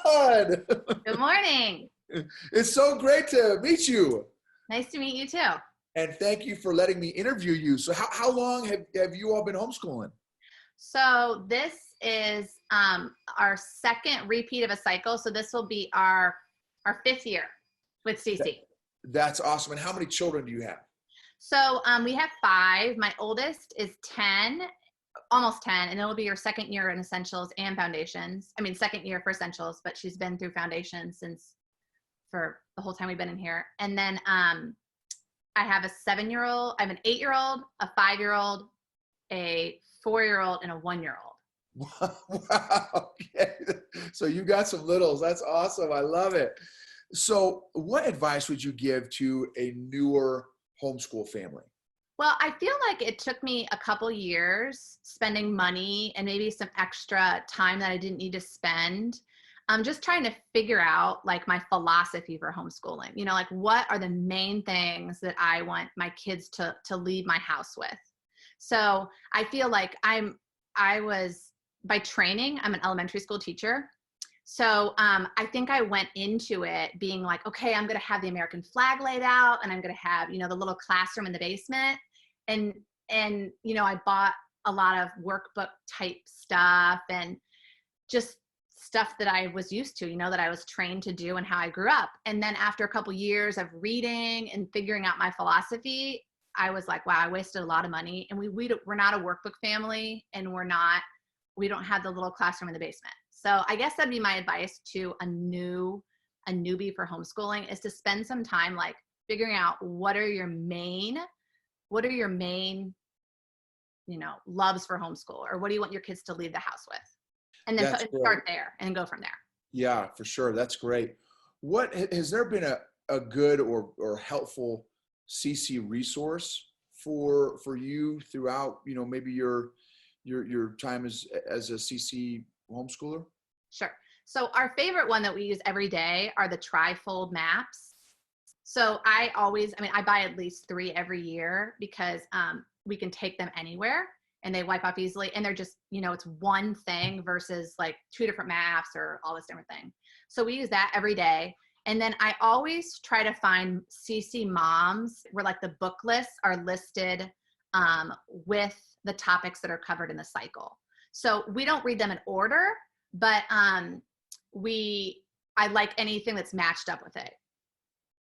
on? Good morning. It's so great to meet you. Nice to meet you too. And thank you for letting me interview you. So how long have you all been homeschooling? So this is our second repeat of a cycle. So this will be our fifth year with CC. That's awesome. And how many children do you have? So we have 5. My oldest is 10, almost 10, and it'll be her second year in Essentials and Foundations. I mean, second year for Essentials, but she's been through Foundations for the whole time we've been in here. And then I have a 7-year-old, I have an 8-year-old, a 5-year-old, a 4-year-old, and a 1-year-old. Wow. Okay. So you got some littles. That's awesome. I love it. So what advice would you give to a newer homeschool family? Well, I feel like it took me a couple years spending money and maybe some extra time that I didn't need to spend. I'm just trying to figure out like my philosophy for homeschooling. You know, like what are the main things that I want my kids to leave my house with? So I feel like by training, I'm an elementary school teacher. So I think I went into it being like, okay, I'm going to have the American flag laid out and I'm going to have, the little classroom in the basement. And I bought a lot of workbook type stuff and just stuff that I was used to, that I was trained to do and how I grew up. And then after a couple years of reading and figuring out my philosophy, I was like, wow, I wasted a lot of money. And we're not a workbook family, and we don't have the little classroom in the basement. So I guess that'd be my advice to a newbie for homeschooling, is to spend some time like figuring out what are your main, loves for homeschool, or what do you want your kids to leave the house with? And then start there and go from there. Yeah, for sure. That's great. What has there been a good or helpful CC resource for you throughout, maybe your time as a CC homeschooler? Sure. So our favorite one that we use every day are the trifold maps. So I buy at least 3 every year because we can take them anywhere and they wipe off easily. And they're just, it's one thing versus like 2 different maps or all this different thing. So we use that every day. And then I always try to find CC moms where like the book lists are listed with the topics that are covered in the cycle. So we don't read them in order, but I like anything that's matched up with it.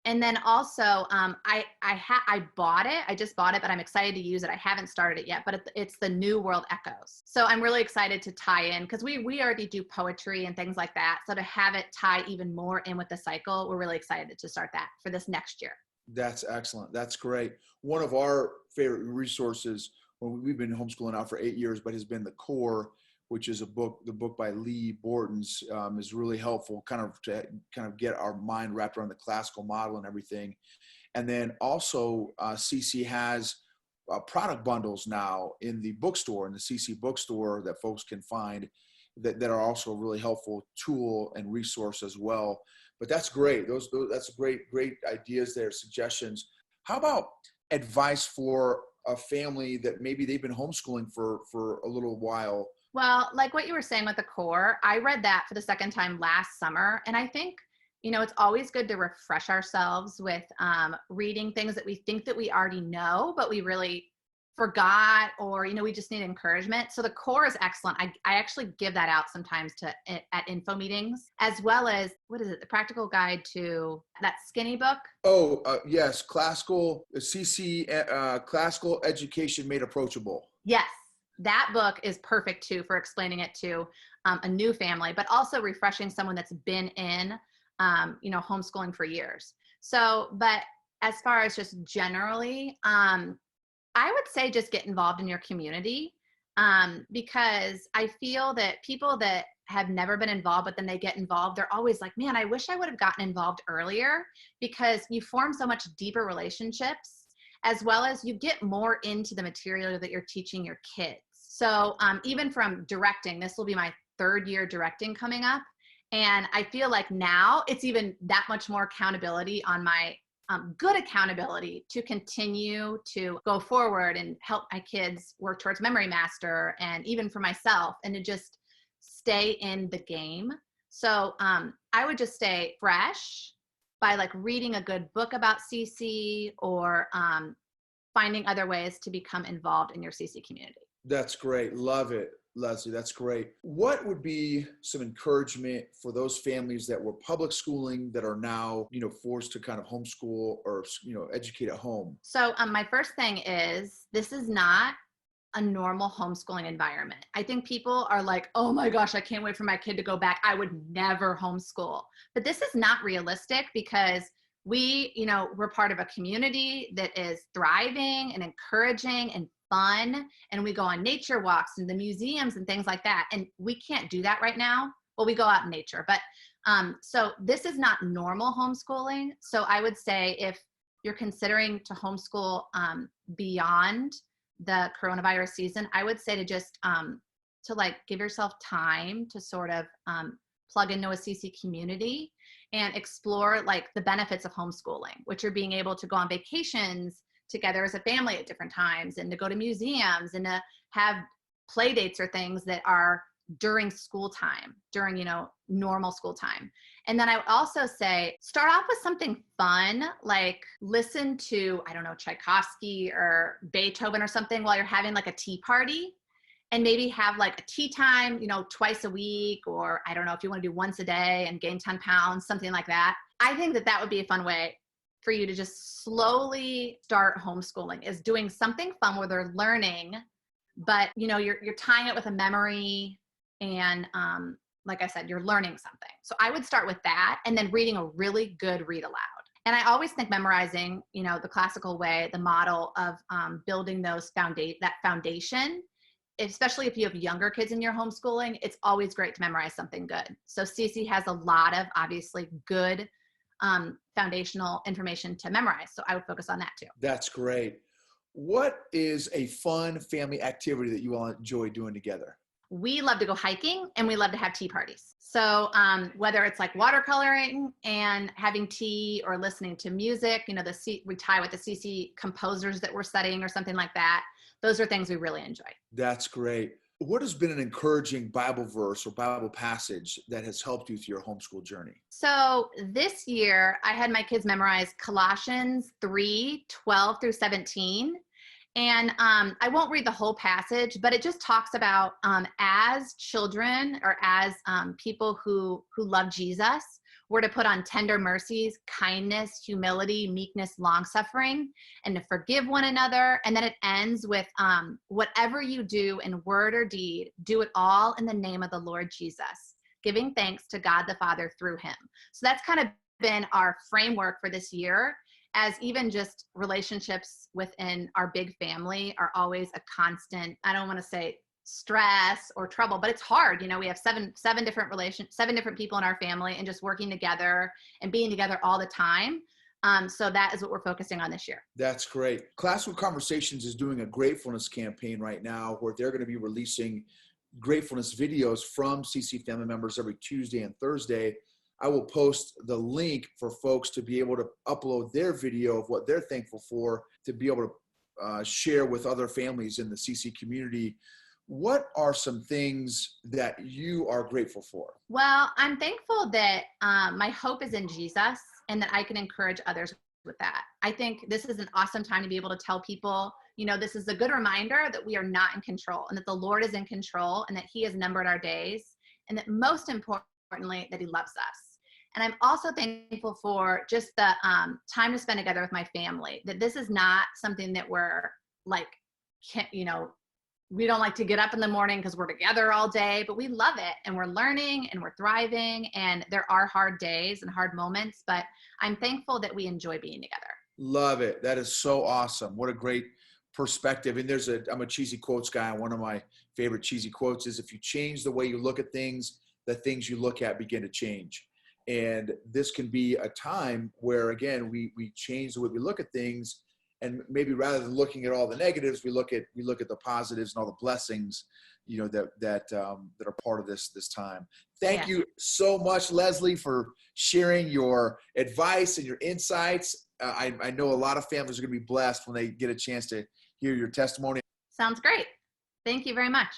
And then also I bought it. I just bought it, but I'm excited to use it. I haven't started it yet, but it's the New World Echoes. So I'm really excited to tie in because we already do poetry and things like that. So to have it tie even more in with the cycle, we're really excited to start that for this next year. That's excellent. That's great. One of our favorite resources, we've been homeschooling now for 8 years, but has been The Core, which is the book by Lee Bortons, is really helpful to get our mind wrapped around the classical model and everything. And then also CC has product bundles now in the bookstore, in the CC bookstore, that folks can find that are also a really helpful tool and resource as well. But that's great. That's great ideas there, suggestions. How about advice for a family that maybe they've been homeschooling for a little while? Well, like what you were saying with The Core, I read that for the second time last summer. And I think, it's always good to refresh ourselves with reading things that we think that we already know, but we really forgot, or, we just need encouragement. So The Core is excellent. I actually give that out sometimes at info meetings, as well as, what is it? The Practical Guide to that skinny book. Oh, yes. Classical Education Made Approachable. Yes. That book is perfect too for explaining it to a new family, but also refreshing someone that's been in, homeschooling for years. So, but as far as just generally, I would say just get involved in your community, because I feel that people that have never been involved, but then they get involved, they're always like, man, I wish I would have gotten involved earlier, because you form so much deeper relationships, as well as you get more into the material that you're teaching your kids. So even from directing, this will be my 3rd year directing coming up. And I feel like now it's even that much more accountability on my good accountability to continue to go forward and help my kids work towards Memory Master, and even for myself, and to just stay in the game. So I would just stay fresh by like reading a good book about CC or finding other ways to become involved in your CC community. That's great. Love it, Lesley. That's great. What would be some encouragement for those families that were public schooling that are now, forced to kind of homeschool or, educate at home? So my first thing is this is not a normal homeschooling environment. I think people are like, oh my gosh, I can't wait for my kid to go back. I would never homeschool. But this is not realistic because we're part of a community that is thriving and encouraging and fun. And we go on nature walks and the museums and things like that. And we can't do that right now. Well, we go out in nature, but so this is not normal homeschooling. So I would say if you're considering to homeschool beyond the coronavirus season, I would say to just to like give yourself time to sort of plug into a CC community and explore like the benefits of homeschooling, which are being able to go on vacations together as a family at different times and to go to museums and to have play dates or things that are during school time, during, normal school time. And then I would also say, start off with something fun, like listen to, I don't know, Tchaikovsky or Beethoven or something while you're having like a tea party, and maybe have like a tea time, twice a week, or I don't know if you want to do once a day and gain 10 pounds, something like that. I think that would be a fun way for you to just slowly start homeschooling, is doing something fun where they're learning, but you're tying it with a memory. And like I said, you're learning something. So I would start with that and then reading a really good read aloud. And I always think memorizing, the classical way, the model of building that foundation, especially if you have younger kids in your homeschooling, it's always great to memorize something good. So CC has a lot of obviously good foundational information to memorize. So I would focus on that too. That's great. What is a fun family activity that you all enjoy doing together? We love to go hiking and we love to have tea parties. So whether it's like watercoloring and having tea or listening to music, we tie with the CC composers that we're studying or something like that. Those are things we really enjoy. That's great. What has been an encouraging Bible verse or Bible passage that has helped you through your homeschool journey? So this year I had my kids memorize Colossians 3:12 through 17. And I won't read the whole passage, but it just talks about as children or as people who love Jesus, we're to put on tender mercies, kindness, humility, meekness, long-suffering, and to forgive one another. And then it ends with whatever you do in word or deed, do it all in the name of the Lord Jesus, giving thanks to God the Father through him. So that's kind of been our framework for this year, as even just relationships within our big family are always a constant, I don't want to say stress or trouble, but it's hard. We have seven different people in our family, and just working together and being together all the time. So that is what we're focusing on this year. That's great. Classroom Conversations is doing a gratefulness campaign right now where they're going to be releasing gratefulness videos from CC family members every Tuesday and Thursday. I will post the link for folks to be able to upload their video of what they're thankful for, to be able to share with other families in the CC community. What are some things that you are grateful for? Well, I'm thankful that my hope is in Jesus and that I can encourage others with that. I think this is an awesome time to be able to tell people, this is a good reminder that we are not in control and that the Lord is in control and that he has numbered our days, and that most importantly, that he loves us. And I'm also thankful for just the time to spend together with my family, that this is not something that we're like, we don't like to get up in the morning because we're together all day, but we love it and we're learning and we're thriving, and there are hard days and hard moments, but I'm thankful that we enjoy being together. Love it. That is so awesome. What a great perspective. And I'm a cheesy quotes guy. One of my favorite cheesy quotes is, if you change the way you look at things, the things you look at begin to change. And this can be a time where, again, we change the way we look at things, and maybe rather than looking at all the negatives, we look at the positives and all the blessings, that are part of this time. Thank you so much, Lesley, for sharing your advice and your insights. I know a lot of families are going to be blessed when they get a chance to hear your testimony. Sounds great. Thank you very much.